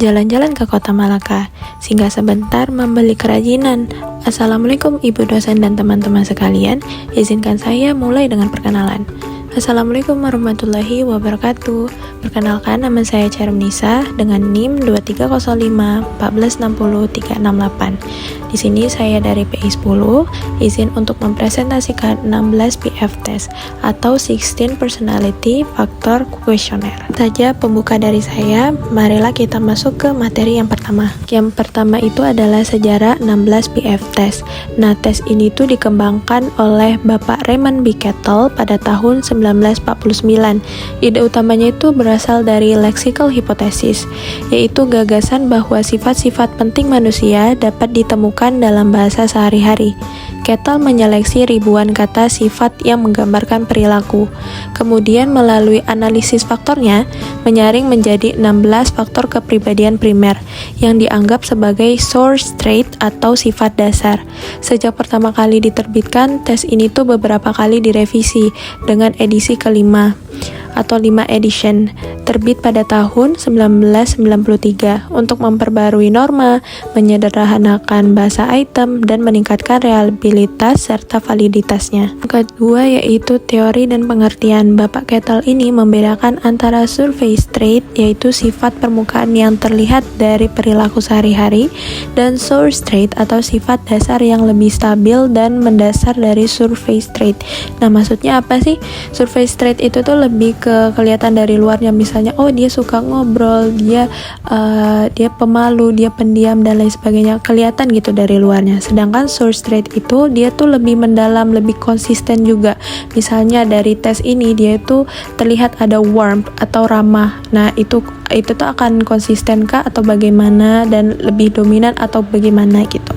jalan-jalan ke kota Malaka, singgah sebentar membeli kerajinan. Assalamualaikum ibu dosen dan teman-teman sekalian, izinkan saya mulai dengan perkenalan. Assalamualaikum warahmatullahi wabarakatuh. Perkenalkan, nama saya Cermnisa dengan NIM 2305 1460368. Di sini saya dari PI 10, izin untuk mempresentasikan 16 PF test atau 16 Personality Factor Questionnaire. Saja pembuka dari saya, marilah kita masuk ke materi yang pertama. Yang pertama itu adalah sejarah 16 PF test. Nah, tes ini tuh dikembangkan oleh Bapak Raymond B. Kettle pada tahun 1949. Ide utamanya itu berasal dari lexical hypothesis, yaitu gagasan bahwa sifat-sifat penting manusia dapat ditemukan dalam bahasa sehari-hari. Kettle menyeleksi ribuan kata sifat yang menggambarkan perilaku. Kemudian melalui analisis faktornya, menyaring menjadi 16 faktor kepribadian primer yang dianggap sebagai source trait atau sifat dasar. Sejak pertama kali diterbitkan, tes ini tuh beberapa kali direvisi dengan edisi kelima atau 5 edition, terbit pada tahun 1993 untuk memperbarui norma, menyederhanakan bahasa item, dan meningkatkan reliabilitas serta validitasnya. Kedua yaitu teori dan pengertian. Bapak Kettle ini membedakan antara surface trait, yaitu sifat permukaan yang terlihat dari perilaku sehari-hari, dan source trait atau sifat dasar yang lebih stabil dan mendasar dari surface trait. Nah, maksudnya apa sih? Surface trait itu tuh lebih ke kelihatan dari luarnya, misalnya oh dia suka ngobrol, dia pemalu, dia pendiam dan lain sebagainya, kelihatan gitu dari luarnya. Sedangkan source trait itu dia tuh lebih mendalam, lebih konsisten juga. Misalnya dari tes ini dia itu terlihat ada warmth atau ramah. Nah, itu tuh akan konsisten kah atau bagaimana, dan lebih dominan atau bagaimana gitu.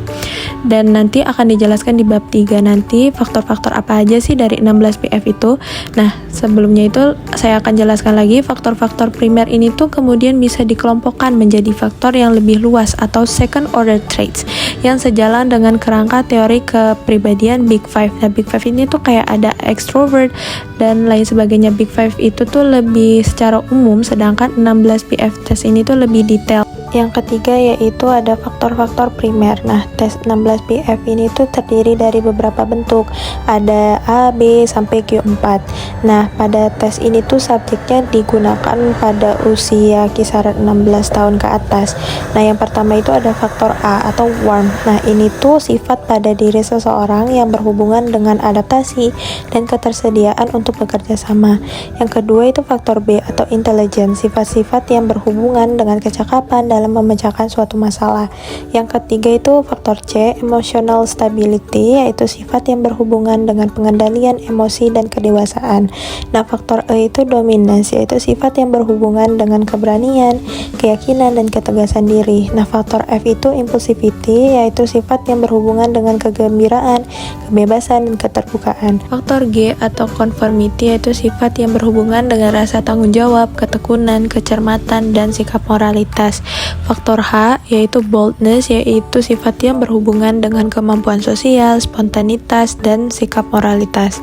Dan nanti akan dijelaskan di bab 3 nanti faktor-faktor apa aja sih dari 16 PF itu. Nah, sebelumnya itu saya akan jelaskan lagi faktor-faktor primer ini tuh kemudian bisa dikelompokkan menjadi faktor yang lebih luas atau second order traits yang sejalan dengan kerangka teori kepribadian Big Five. Nah, Big Five ini tuh kayak ada extrovert dan lain sebagainya. Big Five itu tuh lebih secara umum, sedangkan 16 PF test ini tuh lebih detail. Yang ketiga yaitu ada faktor-faktor primer. Nah, tes 16 PF ini tuh terdiri dari beberapa bentuk. Ada A, B, sampai Q4. Nah, pada tes ini tuh subjeknya digunakan pada usia kisaran 16 tahun ke atas. Nah, yang pertama itu ada faktor A atau warm. Nah, ini tuh sifat pada diri seseorang yang berhubungan dengan adaptasi dan ketersediaan untuk bekerja sama. Yang kedua itu faktor B atau intelligence, sifat-sifat yang berhubungan dengan kecakapan dalam memecahkan suatu masalah. Yang ketiga itu faktor C, emotional stability, yaitu sifat yang berhubungan dengan pengendalian emosi dan kedewasaan. Nah, faktor E itu dominance, yaitu sifat yang berhubungan dengan keberanian, keyakinan, dan ketegasan diri. Nah, faktor F itu impulsivity, yaitu sifat yang berhubungan dengan kegembiraan, kebebasan, dan keterbukaan. Faktor G atau conformity, yaitu sifat yang berhubungan dengan rasa tanggung jawab, ketekunan, kecermatan, dan sikap moralitas. Faktor H yaitu boldness, yaitu sifat yang berhubungan dengan kemampuan sosial, spontanitas, dan sikap moralitas.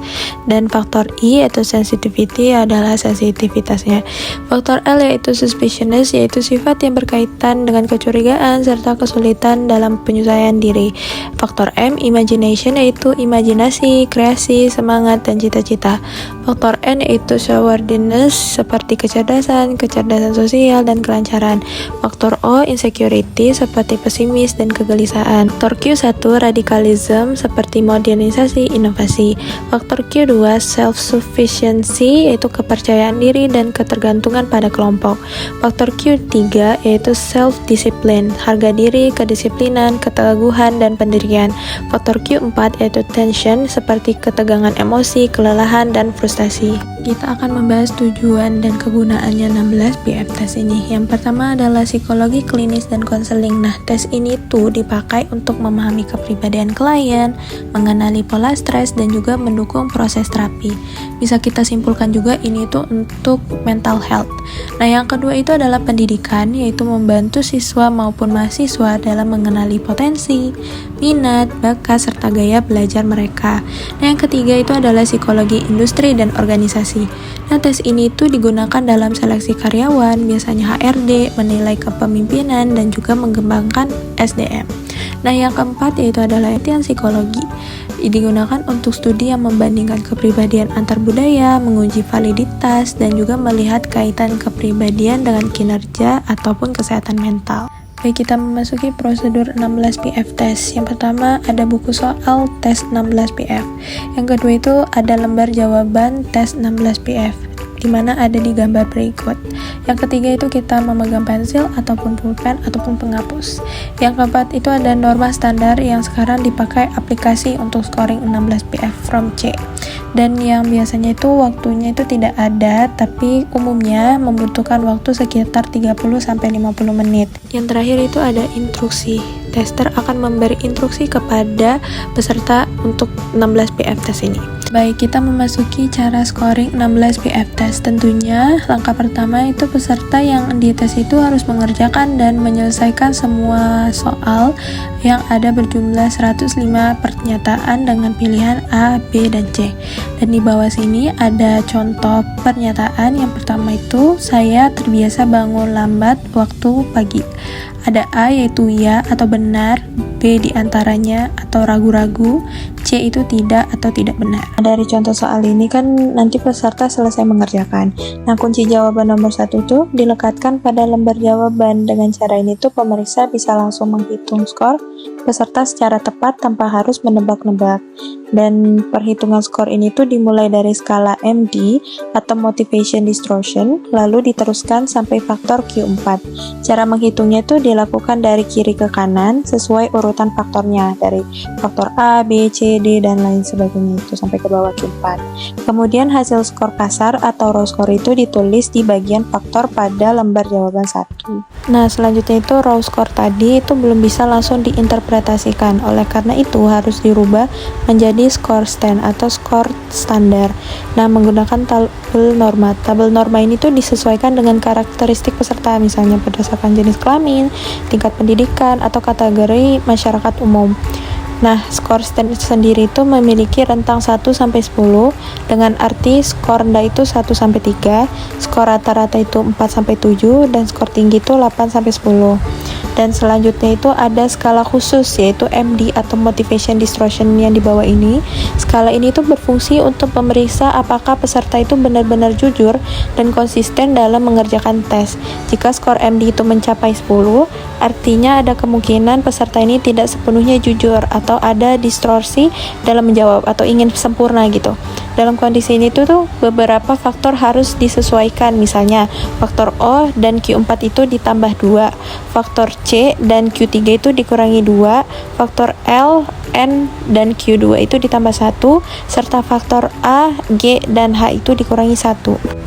Dan faktor I yaitu sensitivity adalah sensitivitasnya. Faktor L yaitu suspiciousness, yaitu sifat yang berkaitan dengan kecurigaan serta kesulitan dalam penyesuaian diri. Faktor M imagination, yaitu imajinasi, kreasi, semangat, dan cita-cita. Faktor N yaitu showardiness, seperti kecerdasan sosial, dan kelancaran. Faktor O insecurity, seperti pesimis dan kegelisahan. Faktor Q1 radikalism, seperti modernisasi, inovasi. Faktor Q2 self-sufficiency, yaitu kepercayaan diri dan ketergantungan pada kelompok. Faktor Q3 yaitu self-discipline, harga diri, kedisiplinan, keteguhan, dan pendirian. Faktor Q4 yaitu tension, seperti ketegangan emosi, kelelahan, dan frustasi. Kita akan membahas tujuan dan kegunaannya 16 PF test ini. Yang pertama adalah psikologi klinis dan konseling. Nah, tes ini tuh dipakai untuk memahami kepribadian klien, mengenali pola stres, dan juga mendukung proses terapi. Bisa kita simpulkan juga ini tuh untuk mental health. Nah, yang kedua itu adalah pendidikan, yaitu membantu siswa maupun mahasiswa dalam mengenali potensi, minat, bakat, serta gaya belajar mereka. Nah, yang ketiga itu adalah psikologi industri dan organisasi. Nah, tes ini tuh digunakan dalam seleksi karyawan, biasanya HRD, menilai kepemimpinan kepemimpinan, dan juga mengembangkan SDM. Nah, yang keempat yaitu adalah latihan psikologi. Digunakan untuk studi yang membandingkan kepribadian antar budaya, menguji validitas, dan juga melihat kaitan kepribadian dengan kinerja ataupun kesehatan mental. Baik, kita memasuki prosedur 16 PF test. Yang pertama ada buku soal tes 16 PF. Yang kedua itu ada lembar jawaban tes 16 PF, di mana ada di gambar berikut. Yang ketiga itu kita memegang pensil ataupun pulpen ataupun penghapus. Yang keempat itu ada norma standar yang sekarang dipakai aplikasi untuk scoring 16 PF from C. Dan yang biasanya itu waktunya itu tidak ada, tapi umumnya membutuhkan waktu sekitar 30-50 menit. Yang terakhir itu ada instruksi. Tester akan memberi instruksi kepada peserta untuk 16 PF test ini. Baik, kita memasuki cara scoring 16 PF test. Tentunya langkah pertama itu peserta yang dites itu harus mengerjakan dan menyelesaikan semua soal yang ada berjumlah 105 pernyataan dengan pilihan A, B, dan C. Dan di bawah sini ada contoh pernyataan. Yang pertama itu, saya terbiasa bangun lambat waktu pagi. Ada A yaitu ya atau benar, B diantaranya atau ragu-ragu, C itu tidak atau tidak benar. Dari contoh soal ini kan nanti peserta selesai mengerjakan. Nah, kunci jawaban nomor 1 itu dilekatkan pada lembar jawaban. Dengan cara ini tuh pemeriksa bisa langsung menghitung skor peserta secara tepat tanpa harus menebak-nebak. Dan perhitungan skor ini tuh dimulai dari skala MD atau Motivation Distortion, lalu diteruskan sampai faktor Q4. Cara menghitungnya tuh dilakukan dari kiri ke kanan sesuai urutan faktornya, dari faktor A, B, C, D, dan lain sebagainya itu sampai ke bawah Q4. Kemudian hasil skor kasar atau raw score itu ditulis di bagian faktor pada lembar jawaban 1. Nah, selanjutnya itu raw score tadi itu belum bisa langsung diinterpretasikan, oleh karena itu harus dirubah menjadi skor stand atau skor standar. Nah, menggunakan tabel norma. Tabel norma ini tuh disesuaikan dengan karakteristik peserta, misalnya berdasarkan jenis kelamin, tingkat pendidikan, atau kategori masyarakat umum. Nah, skor stand sendiri itu memiliki rentang 1-10 dengan arti skor rendah itu 1-3, skor rata-rata itu 4-7, dan skor tinggi itu 8-10. Dan selanjutnya itu ada skala khusus yaitu MD atau Motivation Distortion yang di bawah ini. Skala ini tuh berfungsi untuk memeriksa apakah peserta itu benar-benar jujur dan konsisten dalam mengerjakan tes. Jika skor MD itu mencapai 10, artinya ada kemungkinan peserta ini tidak sepenuhnya jujur atau ada distorsi dalam menjawab atau ingin sempurna gitu. Dalam kondisi ini tuh beberapa faktor harus disesuaikan, misalnya faktor O dan Q4 itu ditambah 2, faktor C dan Q3 itu dikurangi 2, faktor L, N, dan Q2 itu ditambah 1, serta faktor A, G, dan H itu dikurangi 1.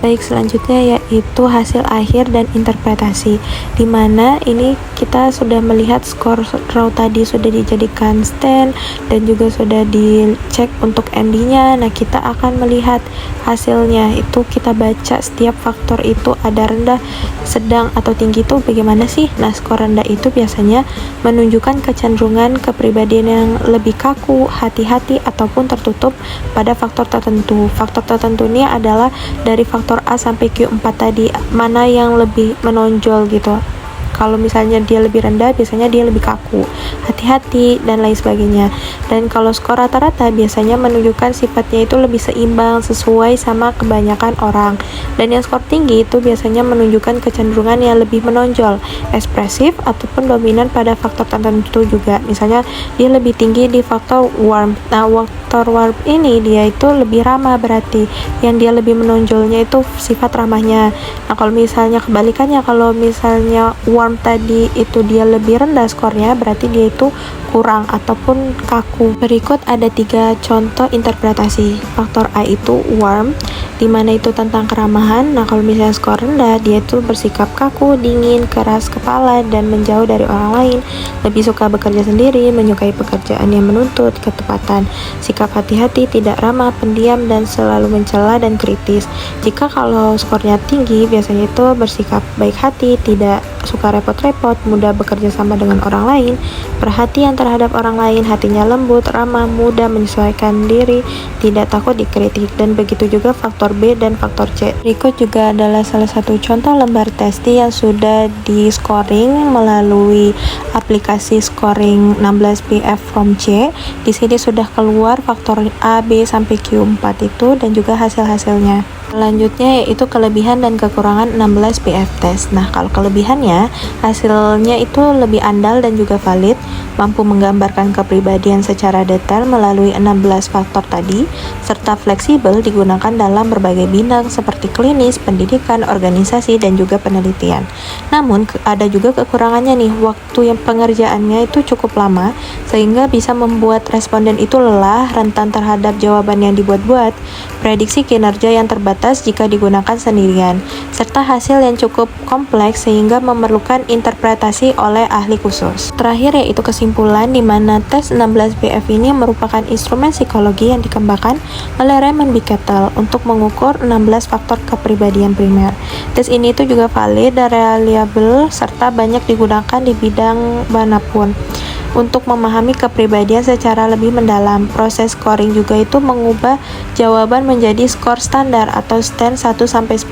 Baik, selanjutnya yaitu hasil akhir dan interpretasi, dimana ini kita sudah melihat skor raw tadi sudah dijadikan stand dan juga sudah dicek untuk MD-nya. Nah, kita akan melihat hasilnya, itu kita baca setiap faktor itu ada rendah, sedang, atau tinggi itu bagaimana sih. Nah, skor rendah itu biasanya menunjukkan kecenderungan kepribadian yang lebih kaku, hati-hati, ataupun tertutup pada faktor tertentu. Faktor tertentu ini adalah dari faktor A sampai Q4 tadi, mana yang lebih menonjol gitu. Kalau misalnya dia lebih rendah, biasanya dia lebih kaku, hati-hati, dan lain sebagainya. Dan kalau skor rata-rata biasanya menunjukkan sifatnya itu lebih seimbang sesuai sama kebanyakan orang. Dan yang skor tinggi itu biasanya menunjukkan kecenderungan yang lebih menonjol, ekspresif, ataupun dominan pada faktor tertentu juga. Misalnya dia lebih tinggi di faktor warmth. Nah, faktor warmth ini dia itu lebih ramah, berarti yang dia lebih menonjolnya itu sifat ramahnya. Nah, kalau misalnya kebalikannya, kalau misalnya warm tadi itu dia lebih rendah skornya, berarti dia itu kurang ataupun kaku. Berikut ada 3 contoh interpretasi. Faktor A itu warm, dimana itu tentang keramahan. Nah, kalau misalnya skor rendah, dia itu bersikap kaku, dingin, keras kepala, dan menjauh dari orang lain, lebih suka bekerja sendiri, menyukai pekerjaan yang menuntut ketepatan, sikap hati-hati, tidak ramah, pendiam, dan selalu mencela dan kritis. Jika kalau skornya tinggi, biasanya itu bersikap baik hati, tidak suka repot-repot, mudah bekerja sama dengan orang lain, perhatian terhadap orang lain, hatinya lembut, ramah, mudah menyesuaikan diri, tidak takut dikritik, dan begitu juga faktor B dan faktor C. Berikut juga adalah salah satu contoh lembar tes yang sudah di-scoring melalui aplikasi scoring 16 PF from C. Di sini sudah keluar faktor A, B, sampai Q4 itu dan juga hasil-hasilnya. Selanjutnya yaitu kelebihan dan kekurangan 16 PF test. Nah, kalau kelebihannya, hasilnya itu lebih andal dan juga valid, mampu menggambarkan kepribadian secara detail melalui 16 faktor tadi, serta fleksibel digunakan dalam berbagai bidang seperti klinis, pendidikan, organisasi, dan juga penelitian. Namun, ada juga kekurangannya nih, waktu yang pengerjaannya itu cukup lama, sehingga bisa membuat responden itu lelah, rentan terhadap jawaban yang dibuat-buat, prediksi kinerja yang terbatas jika digunakan sendirian, serta hasil yang cukup kompleks sehingga memerlukan interpretasi oleh ahli khusus. Terakhir yaitu kesimpulan, di mana tes 16 PF ini merupakan instrumen psikologi yang dikembangkan oleh Raymond B. Cattell untuk mengukur 16 faktor kepribadian primer. Tes ini itu juga valid dan reliable serta banyak digunakan di bidang manapun. Untuk memahami kepribadian secara lebih mendalam, proses scoring juga itu mengubah jawaban menjadi skor standar atau STAND 1-10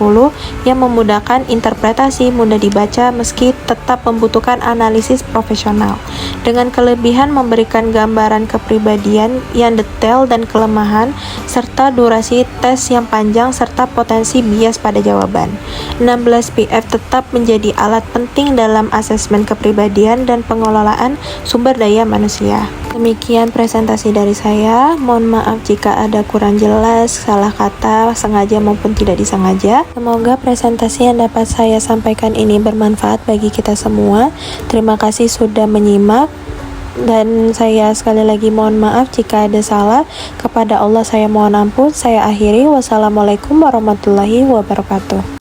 yang memudahkan interpretasi, mudah dibaca meski tetap membutuhkan analisis profesional. Dengan kelebihan memberikan gambaran kepribadian yang detail dan kelemahan, serta durasi tes yang panjang serta potensi bias pada jawaban. 16 PF tetap menjadi alat penting dalam asesmen kepribadian dan pengelolaan sumber daya manusia. Demikian presentasi dari saya. Mohon maaf jika ada kurang jelas, salah kata, sengaja maupun tidak disengaja. Semoga presentasi yang dapat saya sampaikan ini bermanfaat bagi kita semua. Terima kasih sudah menyimak. Dan saya sekali lagi mohon maaf jika ada salah. Kepada Allah saya mohon ampun. Saya akhiri. Wassalamualaikum warahmatullahi wabarakatuh.